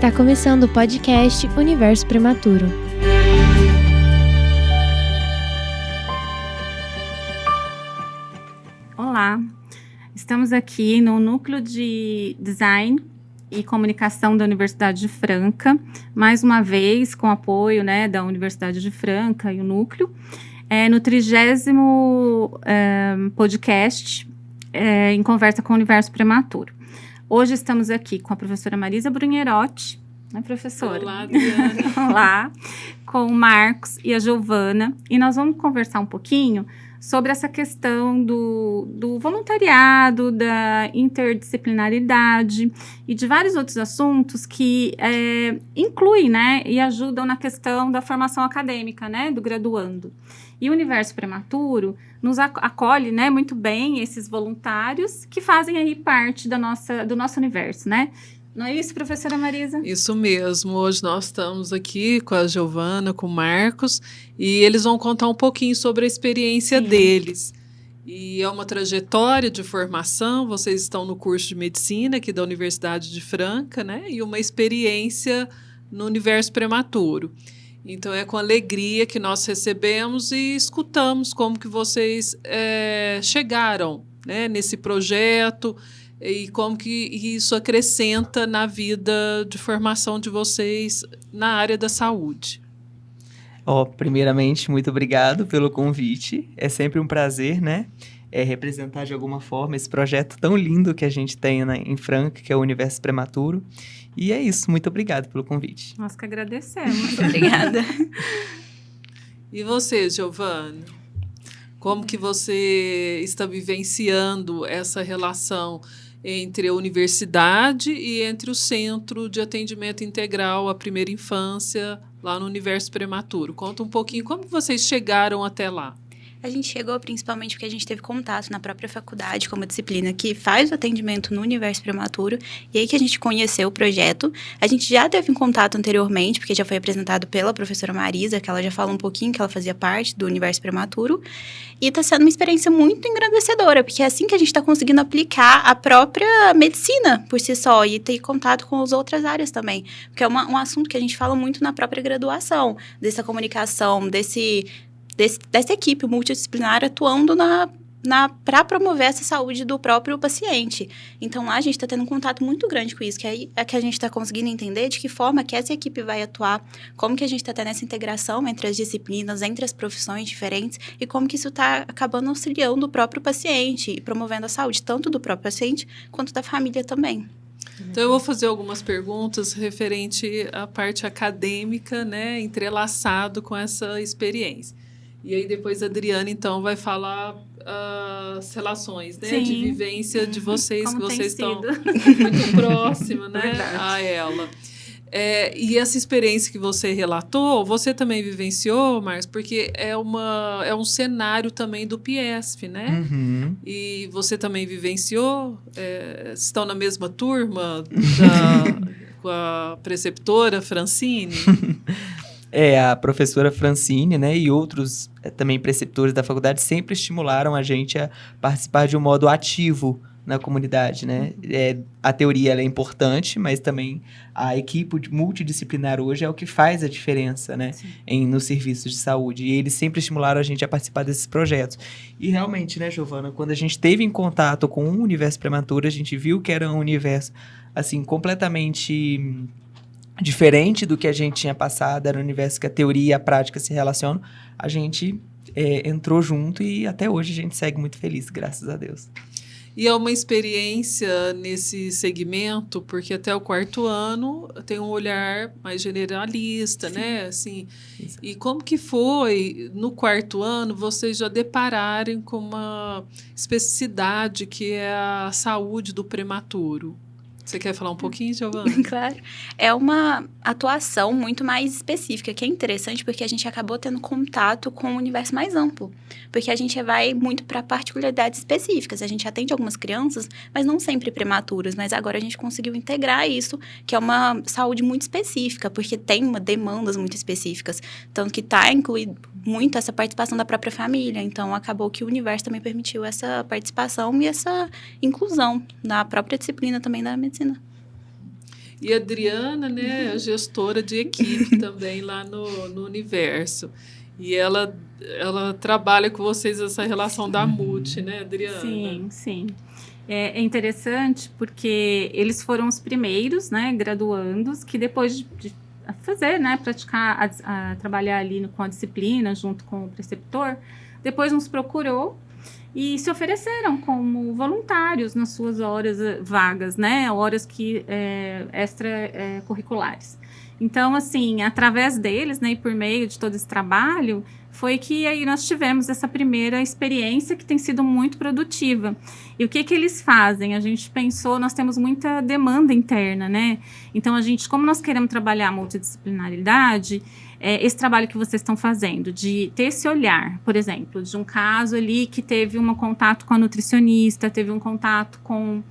Está começando o podcast Universo Prematuro. Olá, estamos aqui no Núcleo de Design e Comunicação da Universidade de Franca, mais uma vez com apoio, da Universidade de Franca e o Núcleo, no 30º podcast em conversa com o Universo Prematuro. Hoje estamos aqui com a professora Marisa Brunherotti, né, professora? Olá, Adriana. Olá, com o Marcos e a Giovana, e nós vamos conversar um pouquinho sobre essa questão do voluntariado, da interdisciplinaridade e de vários outros assuntos que incluem, e ajudam na questão da formação acadêmica, do graduando. E o Universo Prematuro nos acolhe, muito bem esses voluntários que fazem aí parte do nosso universo, Não é isso, professora Marisa? Isso mesmo. Hoje nós estamos aqui com a Giovana, com o Marcos, e eles vão contar um pouquinho sobre a experiência deles. E é uma trajetória de formação, vocês estão no curso de medicina aqui da Universidade de Franca, e uma experiência no Universo Prematuro. Então, é com alegria que nós recebemos e escutamos como que vocês chegaram nesse projeto e como que isso acrescenta na vida de formação de vocês na área da saúde. Primeiramente, muito obrigado pelo convite. É sempre um prazer, representar de alguma forma esse projeto tão lindo que a gente tem em Franca, que é o Universo Prematuro. E é isso, muito obrigado pelo convite. Nós que agradecemos. Obrigada. E você, Giovana? Como que você está vivenciando essa relação entre a universidade e entre o Centro de Atendimento Integral à Primeira Infância, lá no Universo Prematuro? Conta um pouquinho como vocês chegaram até lá. A gente chegou principalmente porque a gente teve contato na própria faculdade com uma disciplina que faz o atendimento no Universo Prematuro, e aí que a gente conheceu o projeto. A gente já teve um contato anteriormente, porque já foi apresentado pela professora Marisa, que ela já falou um pouquinho que ela fazia parte do Universo Prematuro, e está sendo uma experiência muito engrandecedora, porque é assim que a gente está conseguindo aplicar a própria medicina por si só, e ter contato com as outras áreas também, porque é um assunto que a gente fala muito na própria graduação, dessa comunicação, dessa equipe multidisciplinar atuando para promover essa saúde do próprio paciente. Então, lá a gente está tendo um contato muito grande com isso, que aí é que a gente está conseguindo entender de que forma que essa equipe vai atuar, como que a gente está tendo essa integração entre as disciplinas, entre as profissões diferentes, e como que isso está acabando auxiliando o próprio paciente e promovendo a saúde, tanto do próprio paciente quanto da família também. Então, eu vou fazer algumas perguntas referente à parte acadêmica, entrelaçado com essa experiência. E aí, depois, a Adriana, então, vai falar as relações, de vivência de vocês, como que vocês estão sido. muito próximas, Verdade. a ela. E essa experiência que você relatou, você também vivenciou, Marcos, porque é um cenário também do PIESF, Uhum. E você também vivenciou? Estão na mesma turma com a preceptora Francine? A professora Francine, e outros também preceptores da faculdade sempre estimularam a gente a participar de um modo ativo na comunidade, A teoria ela é importante, mas também a equipe multidisciplinar hoje é o que faz a diferença, nos serviços de saúde. E eles sempre estimularam a gente a participar desses projetos. E realmente, Giovana, quando a gente esteve em contato com o Universo Prematuro, a gente viu que era um universo, assim, completamente diferente do que a gente tinha passado, era um universo que a teoria e a prática se relacionam. A gente entrou junto e até hoje a gente segue muito feliz, graças a Deus. E é uma experiência nesse segmento, porque até o 4º ano tem um olhar mais generalista, assim. E como que foi, no 4º ano, vocês já depararem com uma especificidade que é a saúde do prematuro? Você quer falar um pouquinho, Giovana? Claro. É uma atuação muito mais específica, que é interessante porque a gente acabou tendo contato com um universo mais amplo. Porque a gente vai muito para particularidades específicas. A gente atende algumas crianças, mas não sempre prematuras. Mas agora a gente conseguiu integrar isso, que é uma saúde muito específica, porque tem demandas muito específicas. Tanto que está incluído muito essa participação da própria família. Então, acabou que o universo também permitiu essa participação e essa inclusão na própria disciplina também da medicina. E a Adriana, né, é gestora de equipe também lá no Universo. E ela trabalha com vocês essa relação da multi, né, Adriana? Sim, sim. É interessante porque eles foram os primeiros, né, graduandos, que depois de fazer, né, praticar, trabalhar ali com a disciplina junto com o preceptor, depois nos procurou e se ofereceram como voluntários nas suas horas vagas, né, horas extracurriculares. Então, assim, através deles, né, e por meio de todo esse trabalho, foi que aí nós tivemos essa primeira experiência que tem sido muito produtiva. E o que eles fazem? A gente pensou, nós temos muita demanda interna, né? Então, como nós queremos trabalhar a multidisciplinaridade, esse trabalho que vocês estão fazendo, de ter esse olhar, por exemplo, de um caso ali que teve um contato com a nutricionista, teve um contato com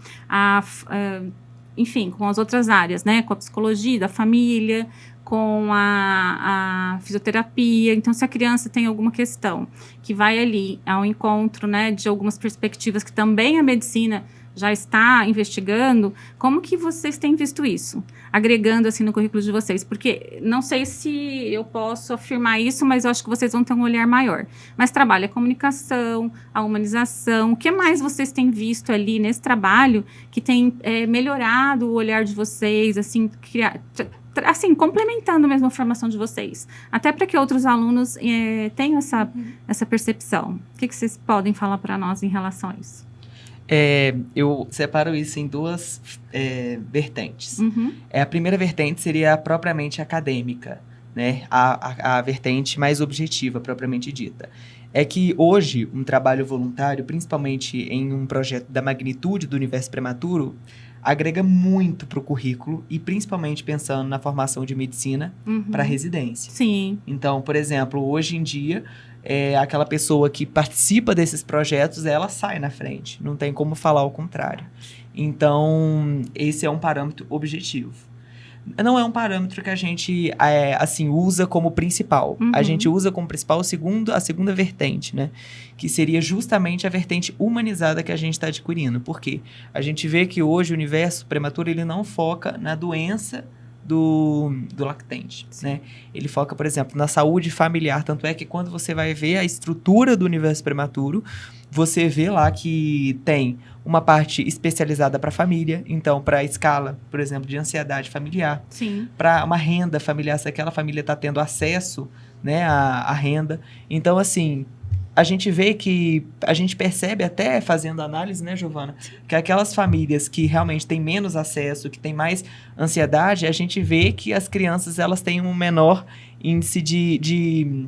enfim, com as outras áreas, né? Com a psicologia da família, com a fisioterapia. Então, se a criança tem alguma questão que vai ali ao encontro, né, de algumas perspectivas que também a medicina já está investigando, como que vocês têm visto isso? Agregando, assim, no currículo de vocês. Porque não sei se eu posso afirmar isso, mas eu acho que vocês vão ter um olhar maior. Mas trabalha a comunicação, a humanização. O que mais vocês têm visto ali nesse trabalho que tem melhorado o olhar de vocês, assim, assim, complementando mesmo a formação de vocês, até para que outros alunos tenham essa percepção. O que vocês podem falar para nós em relação a isso? Eu separo isso em duas vertentes. Uhum. A primeira vertente seria propriamente acadêmica, né? A vertente mais objetiva, propriamente dita. É que hoje, um trabalho voluntário, principalmente em um projeto da magnitude do Universo Prematuro, agrega muito para o currículo e principalmente pensando na formação de medicina para residência. Sim. Então, por exemplo, hoje em dia, aquela pessoa que participa desses projetos, ela sai na frente. Não tem como falar o contrário. Então, esse é um parâmetro objetivo. Não é um parâmetro que a gente, assim, usa como principal. A gente usa como principal a segunda vertente, né? Que seria justamente a vertente humanizada que a gente está adquirindo. Por quê? A gente vê que hoje o universo prematuro, ele não foca na doença do lactente, né? Ele foca, por exemplo, na saúde familiar. Tanto é que quando você vai ver a estrutura do universo prematuro, você vê lá que tem uma parte especializada para a família, então para a escala, por exemplo, de ansiedade familiar, para uma renda familiar, se aquela família está tendo acesso, né, à renda. Então, assim, a gente vê que, a gente percebe até fazendo análise, né, Giovana, que aquelas famílias que realmente têm menos acesso, que têm mais ansiedade, a gente vê que as crianças, elas têm um menor índice de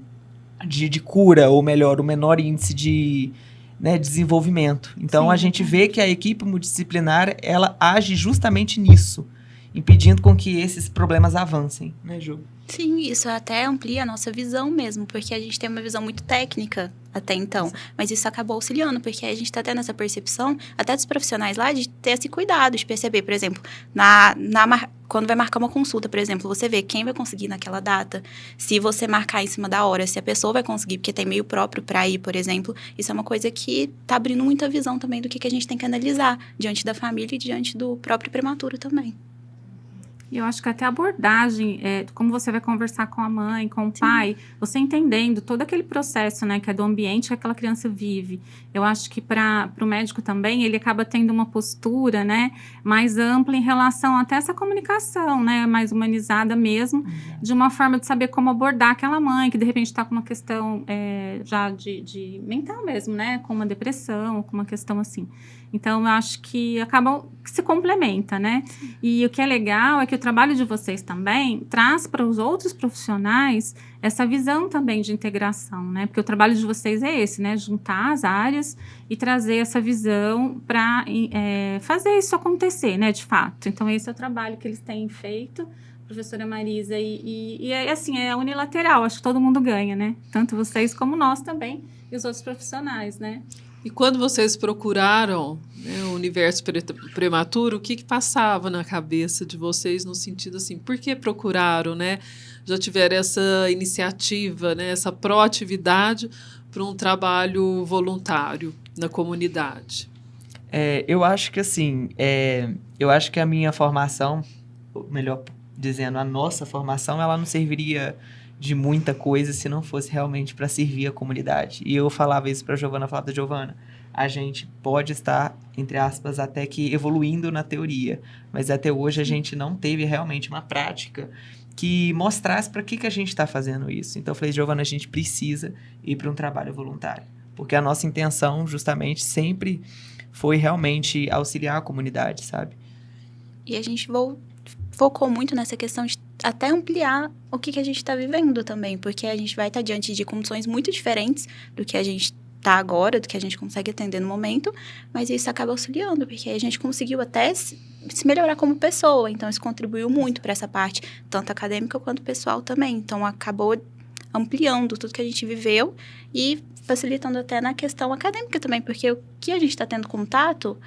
cura, ou melhor, um menor índice de desenvolvimento. Então, a gente vê que a equipe multidisciplinar, ela age justamente nisso, impedindo com que esses problemas avancem, né, Ju? Sim, isso até amplia a nossa visão mesmo, porque a gente tem uma visão muito técnica até então, mas isso acabou auxiliando, porque a gente está tendo essa percepção, até dos profissionais lá, de ter esse cuidado, de perceber, por exemplo, quando vai marcar uma consulta, por exemplo, você vê quem vai conseguir naquela data, se você marcar em cima da hora, se a pessoa vai conseguir, porque tem meio próprio para ir, por exemplo, isso é uma coisa que está abrindo muita visão também do que a gente tem que analisar diante da família e diante do próprio prematuro também. E eu acho que até a abordagem, como você vai conversar com a mãe, com o pai, você entendendo todo aquele processo, né, que é do ambiente que aquela criança vive. Eu acho que para o médico também, ele acaba tendo uma postura, né, mais ampla em relação até essa comunicação, né, mais humanizada mesmo, de uma forma de saber como abordar aquela mãe que de repente está com uma questão já de mental mesmo, né, com uma depressão, com uma questão assim. Então, eu acho que se complementa, né? E o que é legal é que o trabalho de vocês também traz para os outros profissionais essa visão também de integração, né? Porque o trabalho de vocês é esse, né? Juntar as áreas e trazer essa visão para fazer isso acontecer, né? De fato. Então, esse é o trabalho que eles têm feito, professora Marisa, e assim, é unilateral, acho que todo mundo ganha, né? Tanto vocês como nós também, e os outros profissionais, né? E quando vocês procuraram, né, o Universo Prematuro, o que passava na cabeça de vocês no sentido assim, por que procuraram, né? Já tiveram essa iniciativa, né, essa proatividade para um trabalho voluntário na comunidade? Eu acho que assim, eu acho que a minha formação melhor dizendo, a nossa formação, ela não serviria de muita coisa se não fosse realmente para servir a comunidade. E eu falava isso para a Giovana, falava, Giovana, a gente pode estar, entre aspas, até que evoluindo na teoria, mas até hoje a gente não teve realmente uma prática que mostrasse para que a gente está fazendo isso. Então eu falei, Giovana, a gente precisa ir para um trabalho voluntário, porque a nossa intenção justamente sempre foi realmente auxiliar a comunidade, sabe? E a gente focou muito nessa questão de até ampliar o que a gente está vivendo também, porque a gente vai estar diante de condições muito diferentes do que a gente está agora, do que a gente consegue atender no momento, mas isso acaba auxiliando, porque a gente conseguiu até se melhorar como pessoa, então isso contribuiu muito para essa parte, tanto acadêmica quanto pessoal também, então acabou ampliando tudo que a gente viveu e facilitando até na questão acadêmica também, porque o que a gente está tendo contato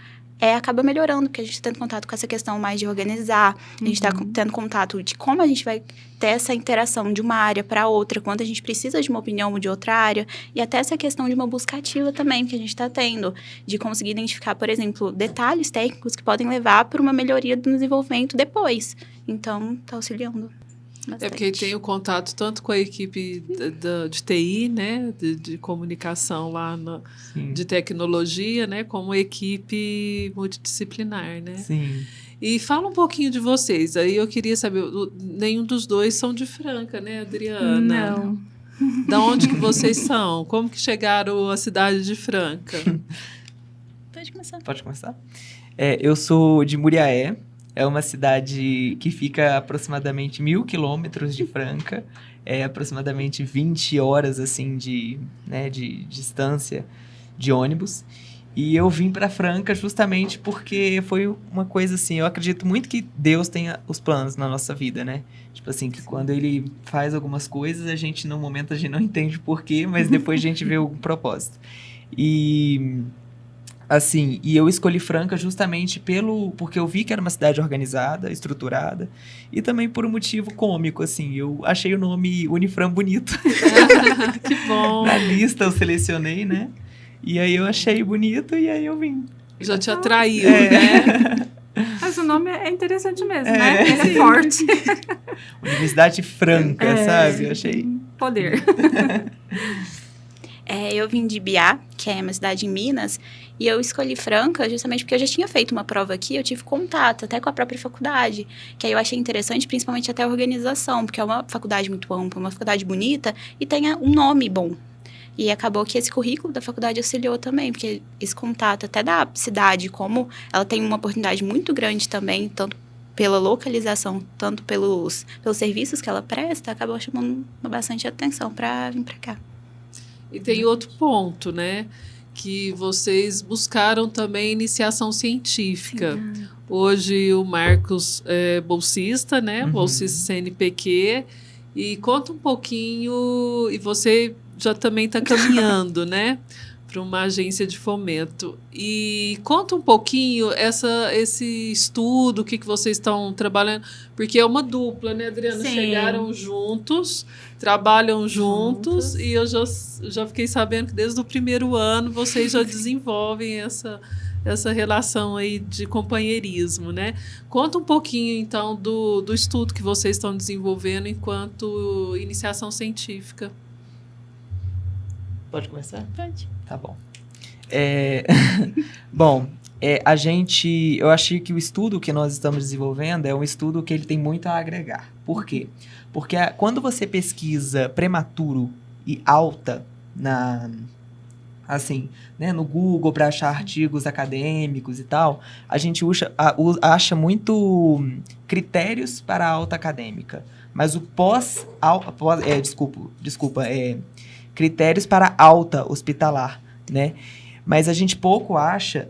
acaba melhorando, porque a gente está tendo contato com essa questão mais de organizar, a gente está tendo contato de como a gente vai ter essa interação de uma área para outra, quando a gente precisa de uma opinião de outra área, e até essa questão de uma busca ativa também, que a gente está tendo, de conseguir identificar, por exemplo, detalhes técnicos que podem levar para uma melhoria do desenvolvimento depois. Então, está auxiliando bastante. É porque tem o contato tanto com a equipe de TI, né, de comunicação lá, de tecnologia, né, como a equipe multidisciplinar, né? Sim. E fala um pouquinho de vocês. Aí eu queria saber, nenhum dos dois são de Franca, né, Adriana? Não. Da onde que vocês são? Como que chegaram à cidade de Franca? Pode começar. Pode começar? Eu sou de Muriaé. É uma cidade que fica a aproximadamente 1.000 quilômetros de Franca. É aproximadamente 20 horas, assim, de distância de ônibus. E eu vim para Franca justamente porque foi uma coisa assim, eu acredito muito que Deus tenha os planos na nossa vida, né? Tipo assim, que quando Ele faz algumas coisas, no momento a gente não entende o porquê, mas depois a gente vê o propósito. E... assim, e eu escolhi Franca justamente porque eu vi que era uma cidade organizada, estruturada, e também por um motivo cômico, assim, eu achei o nome Unifran bonito. Que bom! Na lista eu selecionei, né? E aí eu achei bonito e aí eu vim. Já te atraiu, né? Mas o nome é interessante mesmo, né? Ele é forte. Universidade Franca, sabe? Eu achei... Poder. Eu vim de Biá, que é uma cidade em Minas, e eu escolhi Franca justamente porque eu já tinha feito uma prova aqui, eu tive contato até com a própria faculdade, que aí eu achei interessante, principalmente até a organização, porque é uma faculdade muito ampla, uma faculdade bonita e tem um nome bom. E acabou que esse currículo da faculdade auxiliou também, porque esse contato até da cidade, como ela tem uma oportunidade muito grande também, tanto pela localização, tanto pelos serviços que ela presta, acabou chamando bastante atenção para vir para cá. E tem outro ponto, né? Que vocês buscaram também iniciação científica. Sim. Hoje o Marcos é bolsista, né? Uhum. Bolsista CNPq. E conta um pouquinho, e você já também está caminhando, né? Para uma agência de fomento. E conta um pouquinho esse estudo, o que vocês estão trabalhando, porque é uma dupla, né, Adriana? Sim. Chegaram juntos, trabalham juntos, e eu já fiquei sabendo que desde o primeiro ano vocês já desenvolvem essa relação aí de companheirismo, né? Conta um pouquinho, então, do estudo que vocês estão desenvolvendo enquanto iniciação científica. Pode começar? Pode. Tá bom. Bom, eu achei que o estudo que nós estamos desenvolvendo é um estudo que ele tem muito a agregar. Por quê? Porque quando você pesquisa prematuro e alta no Google para achar artigos acadêmicos e tal, a gente acha muito critérios para a alta acadêmica. Mas o critérios para alta hospitalar, né? Mas a gente pouco acha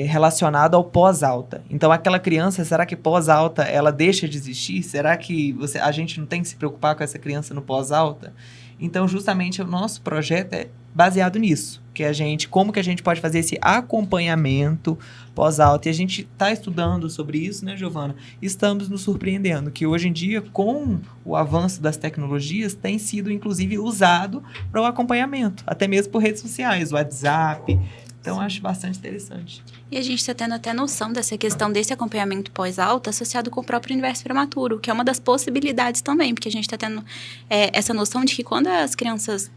relacionado ao pós-alta. Então, aquela criança, será que pós-alta ela deixa de existir? Será que a gente não tem que se preocupar com essa criança no pós-alta? Então, justamente, o nosso projeto é baseado nisso. como que a gente pode fazer esse acompanhamento pós-alta. E a gente está estudando sobre isso, né, Giovana? Estamos nos surpreendendo que hoje em dia, com o avanço das tecnologias, tem sido, inclusive, usado para o acompanhamento, até mesmo por redes sociais, WhatsApp. Então, acho bastante interessante. E a gente está tendo até noção dessa questão desse acompanhamento pós-alta associado com o próprio universo prematuro, que é uma das possibilidades também, porque a gente está tendo essa noção de que quando as crianças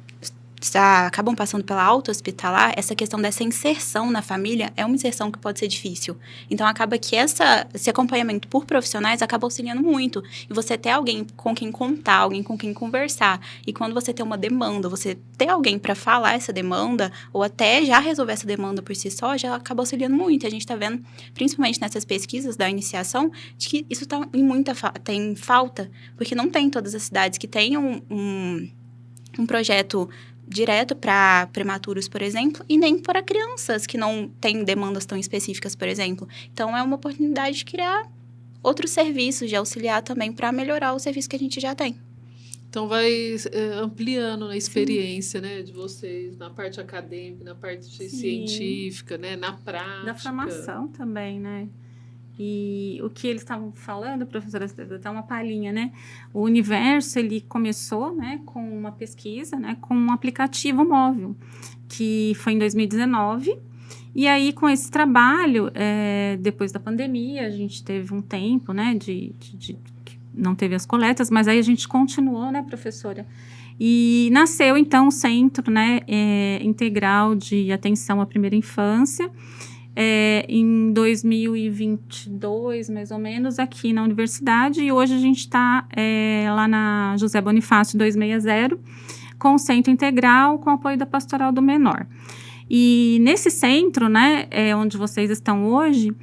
acabam passando pela alta hospitalar, essa questão dessa inserção na família é uma inserção que pode ser difícil. Então, acaba que esse acompanhamento por profissionais acaba auxiliando muito. E você ter alguém com quem contar, alguém com quem conversar. E quando você tem uma demanda, você ter alguém para falar essa demanda, ou até já resolver essa demanda por si só, já acaba auxiliando muito. A gente está vendo, principalmente nessas pesquisas da iniciação, de que isso está tem falta, porque não tem em todas as cidades que tenham um projeto direto para prematuros, por exemplo, e nem para crianças que não têm demandas tão específicas, por exemplo. Então, é uma oportunidade de criar outros serviços, de auxiliar também para melhorar o serviço que a gente já tem. Então, vai ampliando a experiência, né, de vocês na parte acadêmica, na parte científica, né, na prática. Da formação também, né? E o que eles estavam falando, professora, dá uma palhinha, né? O Universo, ele começou, né, com uma pesquisa, né, com um aplicativo móvel, que foi em 2019. E aí, com esse trabalho, depois da pandemia, a gente teve um tempo, né, não teve as coletas, mas aí a gente continuou, né, professora? E nasceu, então, o Centro, né, Integral de Atenção à Primeira Infância, em 2022, mais ou menos, aqui na universidade, e hoje a gente está lá na José Bonifácio 260, com o Centro Integral, com apoio da Pastoral do Menor. E nesse centro, né, onde vocês estão hoje,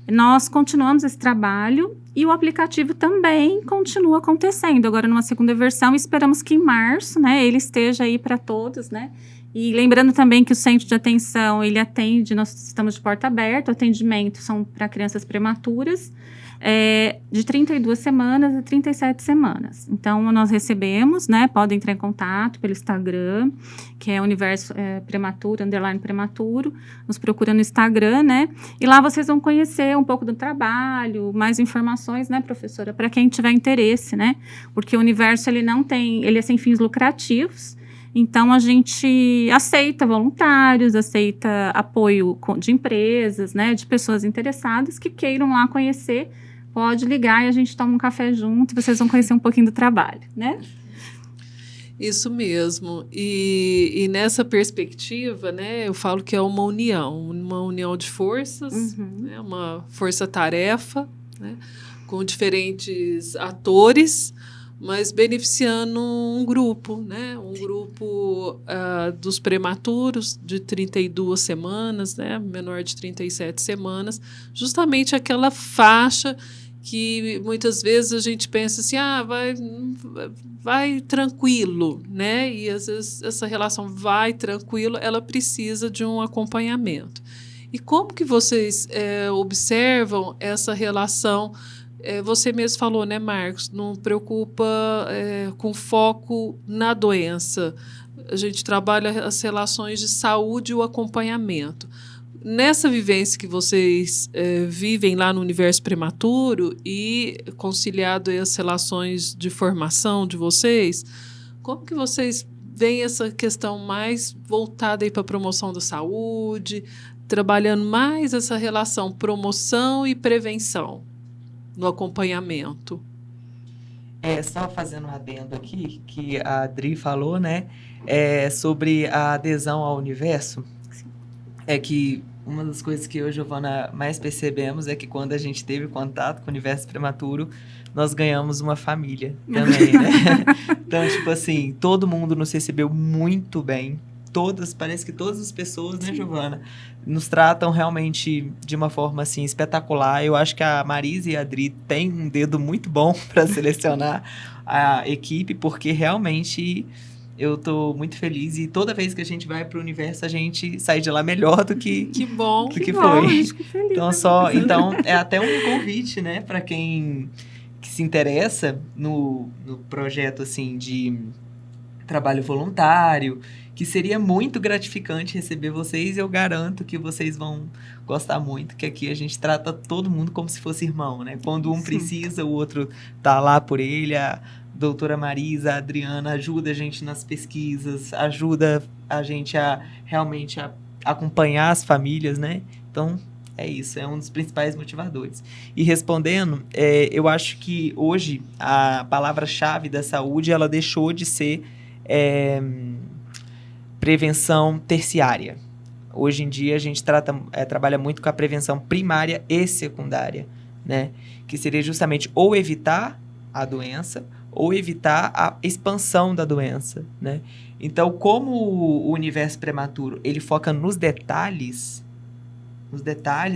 nós continuamos esse trabalho e o aplicativo também continua acontecendo, agora numa segunda versão, esperamos que em março, né, ele esteja aí para todos, né. E lembrando também que o centro de atenção, ele atende, nós estamos de porta aberta, o atendimento são para crianças prematuras, de 32 semanas a 37 semanas. Então, nós recebemos, né, podem entrar em contato pelo Instagram, que é Universo Prematuro, _prematuro, nos procura no Instagram, né, e lá vocês vão conhecer um pouco do trabalho, mais informações, né, professora, para quem tiver interesse, né, porque o Universo, ele é sem fins lucrativos. Então, a gente aceita voluntários, aceita apoio de empresas, né, de pessoas interessadas que queiram lá conhecer, pode ligar e a gente toma um café junto e vocês vão conhecer um pouquinho do trabalho, né? Isso mesmo. E nessa perspectiva, né, eu falo que é uma união de forças, né, uma força-tarefa, né, com diferentes atores, mas beneficiando um grupo, né? Um grupo dos prematuros de 32 semanas, né? Menor de 37 semanas, justamente aquela faixa que muitas vezes a gente pensa assim, vai tranquilo, né? E às vezes essa relação vai tranquilo, ela precisa de um acompanhamento. E como que vocês observam essa relação? Você mesmo falou, né, Marcos? Não preocupa com foco na doença. A gente trabalha as relações de saúde e o acompanhamento. Nessa vivência que vocês vivem lá no Universo Prematuro e conciliado as relações de formação de vocês, como que vocês veem essa questão mais voltada para a promoção da saúde, trabalhando mais essa relação promoção e prevenção no acompanhamento? Só fazendo um adendo aqui, que a Adri falou, né, sobre a adesão ao universo. É que uma das coisas que eu e a Giovana mais percebemos é que quando a gente teve contato com o Universo Prematuro, nós ganhamos uma família também, né? Então, tipo assim, todo mundo nos recebeu muito bem. Parece que todas as pessoas, né, Giovana, nos tratam realmente de uma forma, assim, espetacular. Eu acho que a Marisa e a Adri têm um dedo muito bom para selecionar a equipe, porque realmente eu tô muito feliz. E toda vez que a gente vai pro universo, a gente sai de lá melhor do que bom, do que bom, foi. a gente fica feliz, Então, é até um convite, né, para quem que se interessa no projeto, assim, trabalho voluntário, que seria muito gratificante receber vocês, e eu garanto que vocês vão gostar muito, que aqui a gente trata todo mundo como se fosse irmão, né? Quando um precisa, o outro tá lá por ele. A doutora Marisa, a Adriana ajuda a gente nas pesquisas, ajuda a gente a realmente a acompanhar as famílias, né? Então, é isso, é um dos principais motivadores. E respondendo, eu acho que hoje a palavra-chave da saúde, ela deixou de ser prevenção terciária. Hoje em dia a gente trabalha muito com a prevenção primária e secundária, né? Que seria justamente ou evitar a doença ou evitar a expansão da doença, né? Então, como o universo prematuro, ele foca nos detalhes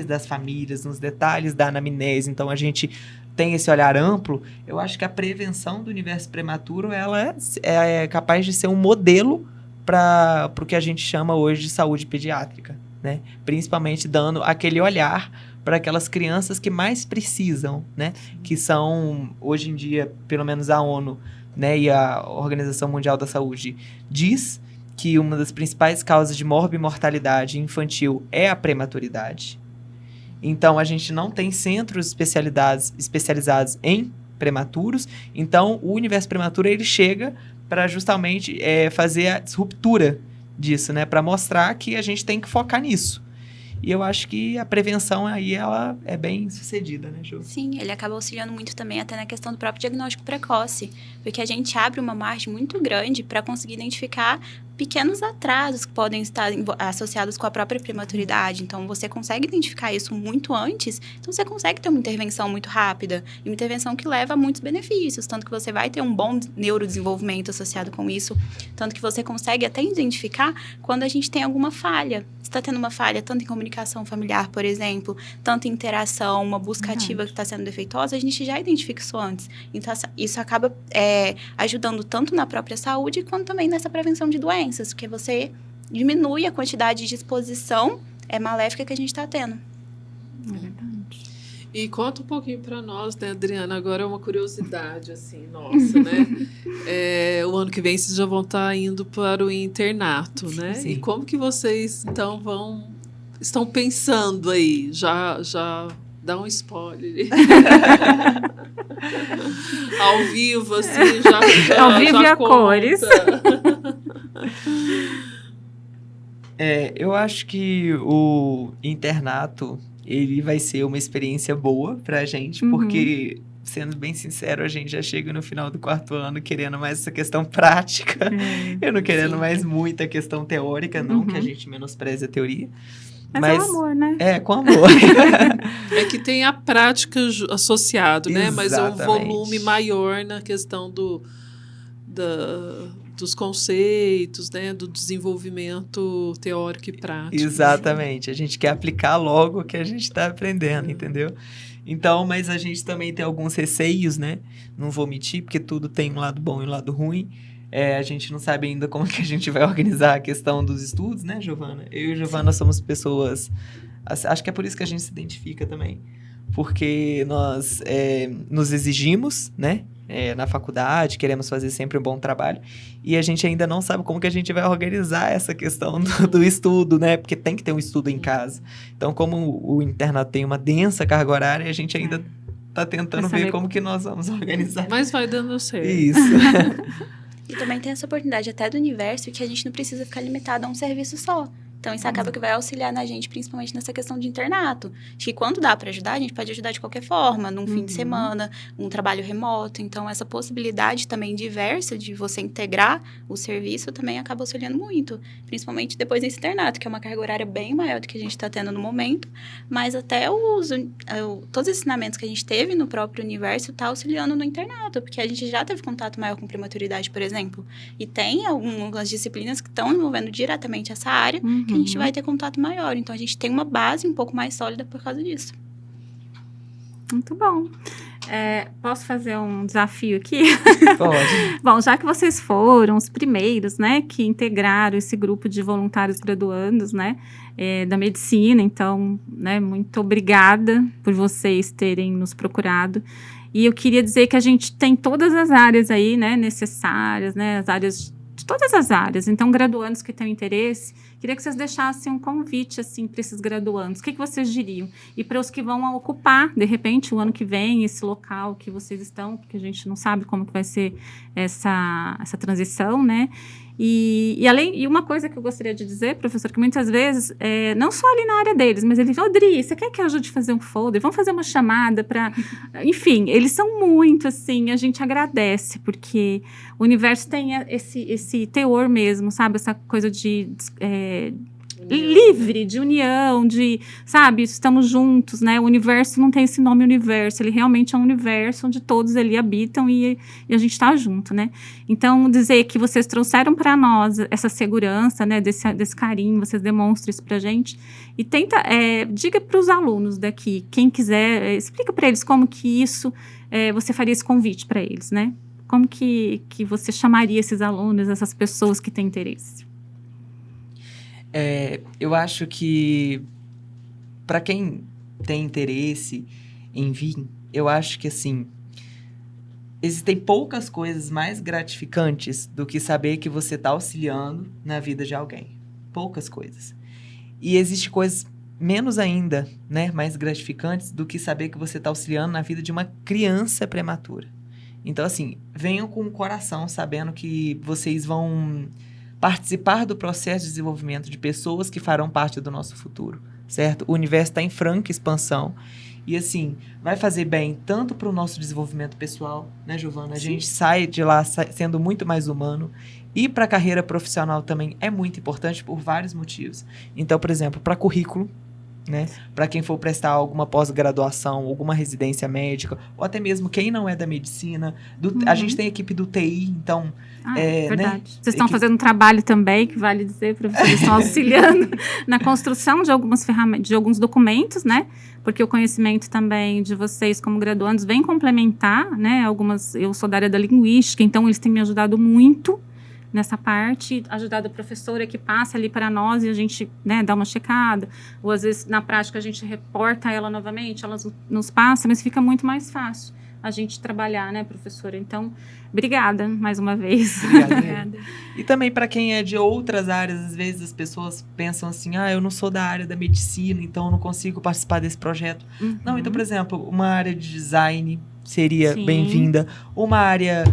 das famílias, nos detalhes da anamnese, então a gente tem esse olhar amplo, eu acho que a prevenção do universo prematuro, ela é capaz de ser um modelo para o que a gente chama hoje de saúde pediátrica, né? Principalmente dando aquele olhar para aquelas crianças que mais precisam, né? Que são, hoje em dia, pelo menos a ONU, né, e a Organização Mundial da Saúde diz que uma das principais causas de morbimortalidade infantil é a prematuridade. Então, a gente não tem centros especializados em prematuros. Então, o universo prematuro, ele chega para justamente fazer a ruptura disso, né? Para mostrar que a gente tem que focar nisso. E eu acho que a prevenção aí, ela é bem sucedida, né, Ju? Sim, ele acaba auxiliando muito também até na questão do próprio diagnóstico precoce, porque a gente abre uma margem muito grande para conseguir identificar pequenos atrasos que podem estar associados com a própria prematuridade. Então, você consegue identificar isso muito antes, então você consegue ter uma intervenção muito rápida, e uma intervenção que leva a muitos benefícios, tanto que você vai ter um bom neurodesenvolvimento associado com isso, tanto que você consegue até identificar quando a gente tem alguma falha. Está tendo uma falha tanto em comunicação familiar, por exemplo, tanto em interação, uma busca ativa que está sendo defeituosa, a gente já identifica isso antes. Então, isso acaba ajudando tanto na própria saúde, quanto também nessa prevenção de doenças, porque você diminui a quantidade de exposição maléfica que a gente está tendo. É verdade. E conta um pouquinho para nós, né, Adriana? Agora é uma curiosidade, assim, nossa, né? O ano que vem vocês já vão estar indo para o internato, né? Sim. E como que vocês, então, estão pensando aí? Já dá um spoiler. Ao vivo, assim, já Ao vivo já e a conta. cores. Eu acho que o internato, ele vai ser uma experiência boa pra gente, porque, sendo bem sincero, a gente já chega no final do 4º ano querendo mais essa questão prática, eu não querendo mais muita questão teórica, não que a gente menospreze a teoria. Mas é o amor, né? Com amor. É que tem a prática associado, né? Mas é um Exatamente. volume maior na questão dos conceitos, né? Do desenvolvimento teórico e prático. Exatamente. A gente quer aplicar logo o que a gente está aprendendo, entendeu? Então, mas a gente também tem alguns receios, né? Não vou mentir, porque tudo tem um lado bom e um lado ruim. A gente não sabe ainda como que a gente vai organizar a questão dos estudos, né, Giovana? Eu e Giovana somos pessoas... Acho que é por isso que a gente se identifica também. Porque nós nos exigimos, né? Na faculdade, queremos fazer sempre um bom trabalho. E a gente ainda não sabe como que a gente vai organizar essa questão do estudo, né? Porque tem que ter um estudo em casa. Então, como o internato tem uma densa carga horária, a gente ainda está tentando ver como que nós vamos organizar. Mas vai dando certo. Isso. E também tem essa oportunidade até do universo que a gente não precisa ficar limitado a um serviço só. Então, isso acaba que vai auxiliar na gente, principalmente nessa questão de internato. Acho que quando dá para ajudar, a gente pode ajudar de qualquer forma, num fim de semana, um trabalho remoto. Então, essa possibilidade também diversa de você integrar o serviço também acaba auxiliando muito. Principalmente depois desse internato, que é uma carga horária bem maior do que a gente está tendo no momento. Mas até todos os ensinamentos que a gente teve no próprio universo está auxiliando no internato. Porque a gente já teve contato maior com prematuridade, por exemplo. E tem algumas disciplinas que estão envolvendo diretamente essa área, que a gente vai ter contato maior. Então, a gente tem uma base um pouco mais sólida por causa disso. Muito bom. Posso fazer um desafio aqui? Pode. Bom, já que vocês foram os primeiros, né, que integraram esse grupo de voluntários graduandos, né, da medicina, então, né, muito obrigada por vocês terem nos procurado. E eu queria dizer que a gente tem todas as áreas aí, né, necessárias, né, as áreas de todas as áreas. Então, graduandos que têm interesse, queria que vocês deixassem um convite, assim, para esses graduandos. O que vocês diriam? E para os que vão ocupar, de repente, o ano que vem, esse local que vocês estão, porque a gente não sabe como que vai ser essa transição, né? E uma coisa que eu gostaria de dizer, professor, que muitas vezes, não só ali na área deles, mas ele fala, Dri, você quer que eu ajude a fazer um folder? Vamos fazer uma chamada para... Enfim, eles são muito, assim, a gente agradece, porque o universo tem esse teor mesmo, sabe? Essa coisa de... livre, de união, de, sabe, estamos juntos, né? O universo não tem esse nome universo, ele realmente é um universo onde todos ali habitam e a gente está junto, né? Então, dizer que vocês trouxeram para nós essa segurança, né, desse carinho, vocês demonstram isso pra gente e tenta, diga para os alunos daqui, quem quiser, explica para eles como que isso, você faria esse convite para eles, né? Como que você chamaria esses alunos, essas pessoas que têm interesse? Eu acho que para quem tem interesse em vir, eu acho que assim, existem poucas coisas mais gratificantes do que saber que você está auxiliando na vida de alguém. Poucas coisas. E existem coisas menos ainda, né, mais gratificantes do que saber que você está auxiliando na vida de uma criança prematura. Então, assim, venham com o coração sabendo que vocês vão participar do processo de desenvolvimento de pessoas que farão parte do nosso futuro, certo? O universo está em franca expansão e, assim, vai fazer bem tanto para o nosso desenvolvimento pessoal, né, Giovana? A gente sai de lá sendo muito mais humano e para a carreira profissional também é muito importante por vários motivos. Então, por exemplo, para currículo, né? Para quem for prestar alguma pós-graduação, alguma residência médica, ou até mesmo quem não é da medicina. A gente tem equipe do TI, então... verdade. Né? Vocês estão fazendo um trabalho também, que vale dizer, professores, estão auxiliando na construção de algumas ferramentas, de alguns documentos, né? Porque o conhecimento também de vocês como graduandos vem complementar, né? Eu sou da área da linguística, então eles têm me ajudado muito nessa parte, ajudado a professora que passa ali para nós e a gente, né, dá uma checada, ou às vezes na prática a gente reporta ela novamente, ela nos passa, mas fica muito mais fácil a gente trabalhar, né, professora? Então, obrigada mais uma vez. Obrigada. E também para quem é de outras áreas, às vezes as pessoas pensam assim, eu não sou da área da medicina, então eu não consigo participar desse projeto. Uhum. Não, então, por exemplo, uma área de design seria Sim. bem-vinda, uma área,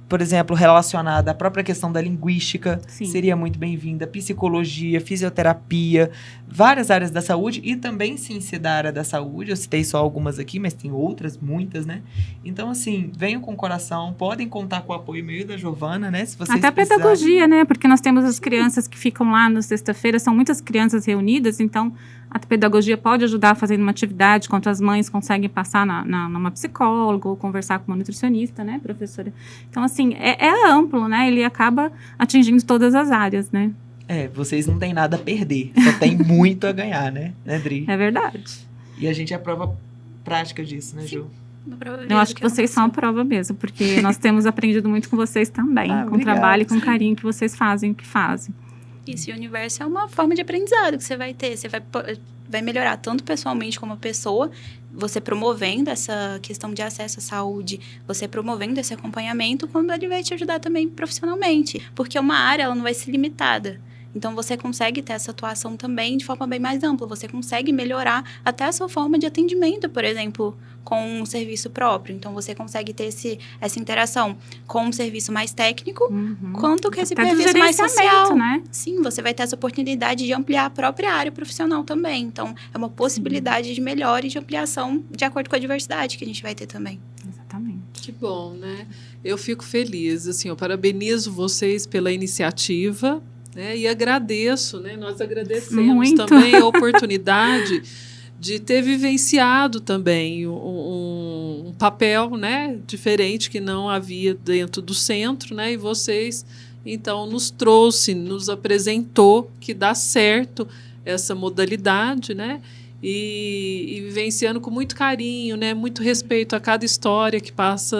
por exemplo, relacionada à própria questão da linguística, Sim. seria muito bem-vinda, psicologia, fisioterapia, várias áreas da saúde e também sem ser da área da saúde, eu citei só algumas aqui, mas tem outras, muitas, né? Então, assim, venham com o coração, podem contar com o apoio meio da Giovana, né? Se vocês até a pedagogia, né? Porque nós temos as crianças que ficam lá na sexta-feira, são muitas crianças reunidas, então a pedagogia pode ajudar fazendo uma atividade, enquanto as mães conseguem passar numa psicóloga ou conversar com uma nutricionista, né, professora? Então, assim, é amplo, né? Ele acaba atingindo todas as áreas, né? Vocês não têm nada a perder, só tem muito a ganhar, né, Dri? É verdade. E a gente é a prova prática disso, né, Ju? Eu acho que vocês são a prova mesmo, porque nós temos aprendido muito com vocês também, com o trabalho e com o carinho que vocês fazem, que fazem. Isso, e o universo é uma forma de aprendizado que você vai ter. Você vai melhorar tanto pessoalmente como pessoa, você promovendo essa questão de acesso à saúde, você promovendo esse acompanhamento, como ele vai te ajudar também profissionalmente. Porque uma área, ela não vai ser limitada. Então, você consegue ter essa atuação também de forma bem mais ampla. Você consegue melhorar até a sua forma de atendimento, por exemplo, com um serviço próprio. Então, você consegue ter essa interação com um serviço mais técnico, quanto com esse serviço mais social. Né? Sim, você vai ter essa oportunidade de ampliar a própria área profissional também. Então, é uma possibilidade de melhora e de ampliação de acordo com a diversidade que a gente vai ter também. Exatamente. Que bom, né? Eu fico feliz, assim, eu parabenizo vocês pela iniciativa, né? E agradeço, né? Nós agradecemos muito. também a oportunidade de ter vivenciado também um papel, né, diferente que não havia dentro do centro, né? E vocês, então, nos apresentou que dá certo essa modalidade, né? E vivenciando com muito carinho, né? Muito respeito a cada história que passa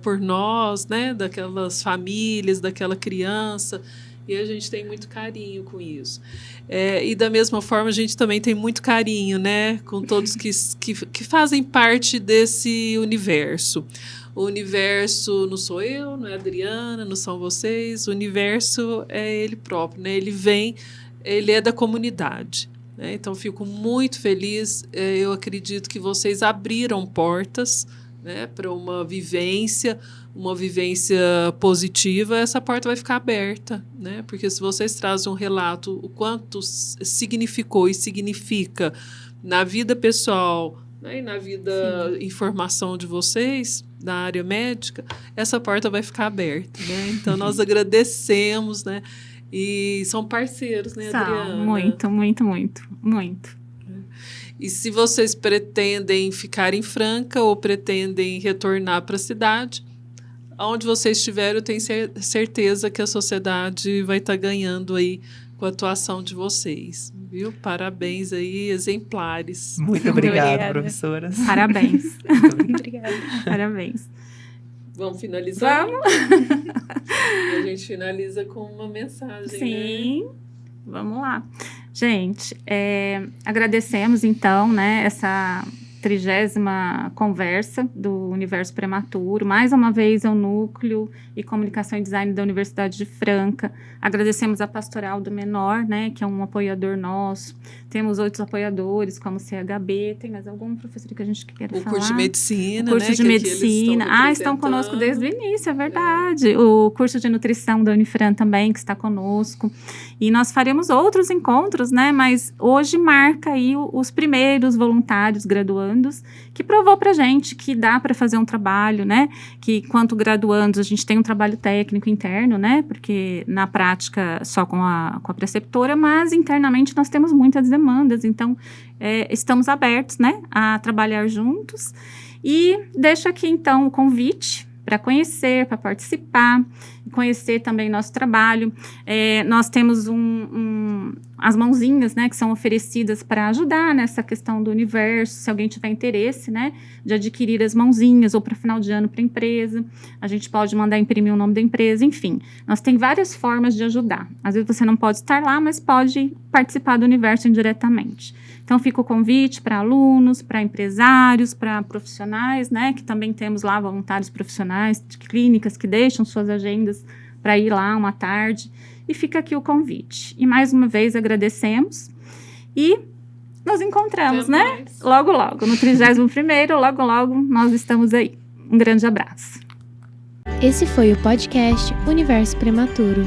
por nós, né? Daquelas famílias, daquela criança. E a gente tem muito carinho com isso. E da mesma forma, a gente também tem muito carinho, né, com todos que fazem parte desse universo. O universo não sou eu, não é a Adriana, não são vocês. O universo é ele próprio, né? Ele é da comunidade. Né? Então, fico muito feliz. Eu acredito que vocês abriram portas, né, para uma vivência positiva. Essa porta vai ficar aberta, né? Porque se vocês trazem um relato, o quanto significou e significa na vida pessoal, né, e na vida informação de vocês, da área médica, essa porta vai ficar aberta, né? Então, nós agradecemos, né? E são parceiros, né, Adriana? Muito, muito, muito, muito. E se vocês pretendem ficar em Franca ou pretendem retornar para a cidade, onde vocês estiverem, eu tenho certeza que a sociedade vai estar ganhando aí com a atuação de vocês, viu? Parabéns aí, exemplares. Muito obrigado, Obrigada. professoras. Parabéns. Obrigada. Parabéns. Vamos finalizar? Vamos? E a gente finaliza com uma mensagem, Sim, vamos lá. Gente, agradecemos então, né, essa 30ª conversa do Universo Prematuro, mais uma vez ao Núcleo e Comunicação e Design da Universidade de Franca. Agradecemos a Pastoral do Menor, né, que é um apoiador nosso. Temos outros apoiadores, como o CHB. Tem mais algum professor que a gente queira O falar? curso de medicina, O curso né? de que aqui eles medicina. Estão conosco desde o início, é verdade. O curso de nutrição da Unifran também, que está conosco. E nós faremos outros encontros, né? Mas hoje marca aí os primeiros voluntários graduandos, que provou pra gente que dá para fazer um trabalho, né? Que, quanto graduandos, a gente tem um trabalho técnico interno, né? Porque na prática só com a preceptora, mas internamente nós temos muitas demandas. Então, estamos abertos, né? A trabalhar juntos. E deixo aqui, então, o convite para conhecer, para participar, conhecer também nosso trabalho. Nós temos as mãozinhas, né, que são oferecidas para ajudar nessa questão do universo, se alguém tiver interesse, né, de adquirir as mãozinhas ou para final de ano para a empresa, a gente pode mandar imprimir o nome da empresa, enfim. Nós tem várias formas de ajudar. Às vezes você não pode estar lá, mas pode participar do universo indiretamente. Então, fica o convite para alunos, para empresários, para profissionais, né? Que também temos lá voluntários profissionais de clínicas que deixam suas agendas para ir lá uma tarde. E fica aqui o convite. E, mais uma vez, agradecemos. E nos encontramos, Até né? mais. Logo, logo. No 31º, logo, logo, nós estamos aí. Um grande abraço. Esse foi o podcast Universo Prematuro.